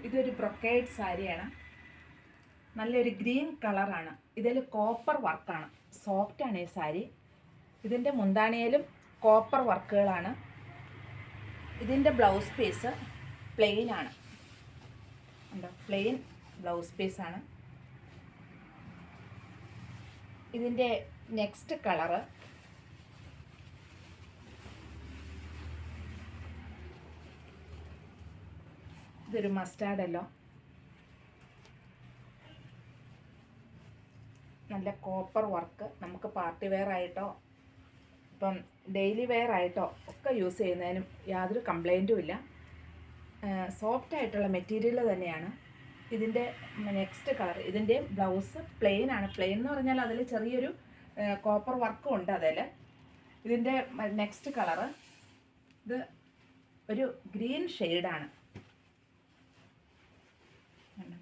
ഇതൊരു ബ്രൊക്കേഡ് സാരിയാണ്. നല്ലൊരു ഗ്രീൻ കളറാണ്. ഇതിൽ കോപ്പർ വർക്കാണ്. സോഫ്റ്റാണ് ഈ സാരി. ഇതിൻ്റെ മുന്താണിയിലും കോപ്പർ വർക്കുകളാണ്. ഇതിൻ്റെ ബ്ലൗസ് പീസ് പ്ലെയിൻ ആണ്. ഉണ്ടോ? പ്ലെയിൻ ബ്ലൗസ് പീസാണ്. ഇതിൻ്റെ നെക്സ്റ്റ് കളറ് ഇതൊരു മസ്റ്റാർഡ് യെല്ലോ. നല്ല കോപ്പർ വർക്ക്. നമുക്ക് പാർട്ടി വെയർ ആയിട്ടോ ഇപ്പം ഡെയിലി വെയർ ആയിട്ടോ ഒക്കെ യൂസ് ചെയ്യുന്നതിനും യാതൊരു കംപ്ലൈൻറ്റും ഇല്ല. സോഫ്റ്റ് ആയിട്ടുള്ള മെറ്റീരിയൽ തന്നെയാണ്. ഇതിൻ്റെ നെക്സ്റ്റ് കളർ, ഇതിൻ്റെ ബ്ലൗസ് പ്ലെയിൻ ആണ്. പ്ലെയിൻ എന്ന് പറഞ്ഞാൽ അതിൽ ചെറിയൊരു കോപ്പർ വർക്കും ഉണ്ട് അതിൽ. ഇതിൻ്റെ നെക്സ്റ്റ് കളറ് ഇത് ഒരു ഗ്രീൻ ഷെയ്ഡാണ്.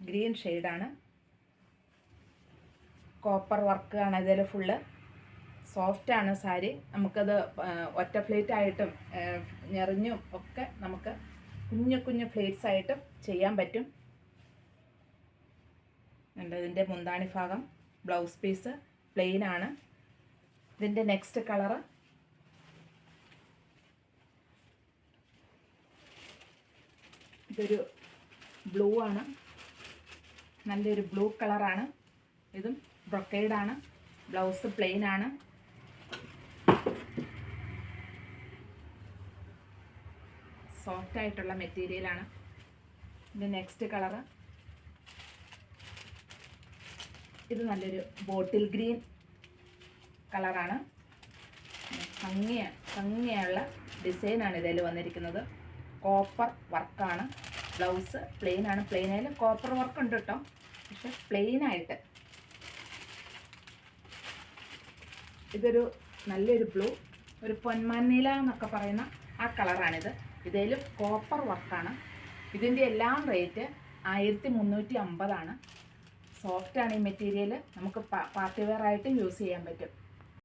ഗ്രീൻ ഷെയ്ഡാണ്. കോപ്പർ വർക്കാണ് ഇതിൽ ഫുള്ള്. സോഫ്റ്റാണ് സാരി. നമുക്കത് ഒറ്റ ഫ്ലേറ്റ് ആയിട്ടും ഞെറിഞ്ഞും ഒക്കെ നമുക്ക് കുഞ്ഞു കുഞ്ഞു ഫ്ലേറ്റ്സ് ആയിട്ടും ചെയ്യാൻ പറ്റും. ഇതിൻ്റെ മുന്താണി ഭാഗം ബ്ലൗസ് പീസ് പ്ലെയിൻ ആണ്. ഇതിൻ്റെ നെക്സ്റ്റ് കളറ് ഇതൊരു ബ്ലൂ ആണ്. നല്ലൊരു ബ്ലൂ കളറാണ്. ഇതും ബ്രൊക്കേഡാണ്. ബ്ലൗസ് പ്ലെയിൻ ആണ്. സോഫ്റ്റ് ആയിട്ടുള്ള മെറ്റീരിയലാണ്. ഇതിൻ്റെ നെക്സ്റ്റ് കളറ് ഇത് ബോട്ടിൽ ഗ്രീൻ കളറാണ്. ഭംഗിയുള്ള ഡിസൈനാണ് ഇതിൽ വന്നിരിക്കുന്നത്. കോപ്പർ വർക്കാണ്. ബ്ലൗസ് പ്ലെയിൻ ആണ്. പ്ലെയിനിൽ കോപ്പർ വർക്ക് ഉണ്ട് കേട്ടോ, പക്ഷെ പ്ലെയിനായിട്ട്. ഇതൊരു നല്ലൊരു ബ്ലൂ, ഒരു പൊന്മഞ്ഞില എന്നൊക്കെ പറയുന്ന ആ കളറാണിത്. ഇതിലും കോപ്പർ വർക്കാണ്. ഇതിൻ്റെ എല്ലാം റേറ്റ് 1350 ആണ്. സോഫ്റ്റാണ് ഈ മെറ്റീരിയൽ. നമുക്ക് പാർട്ടി വെയർ ആയിട്ടും യൂസ് ചെയ്യാൻ പറ്റും.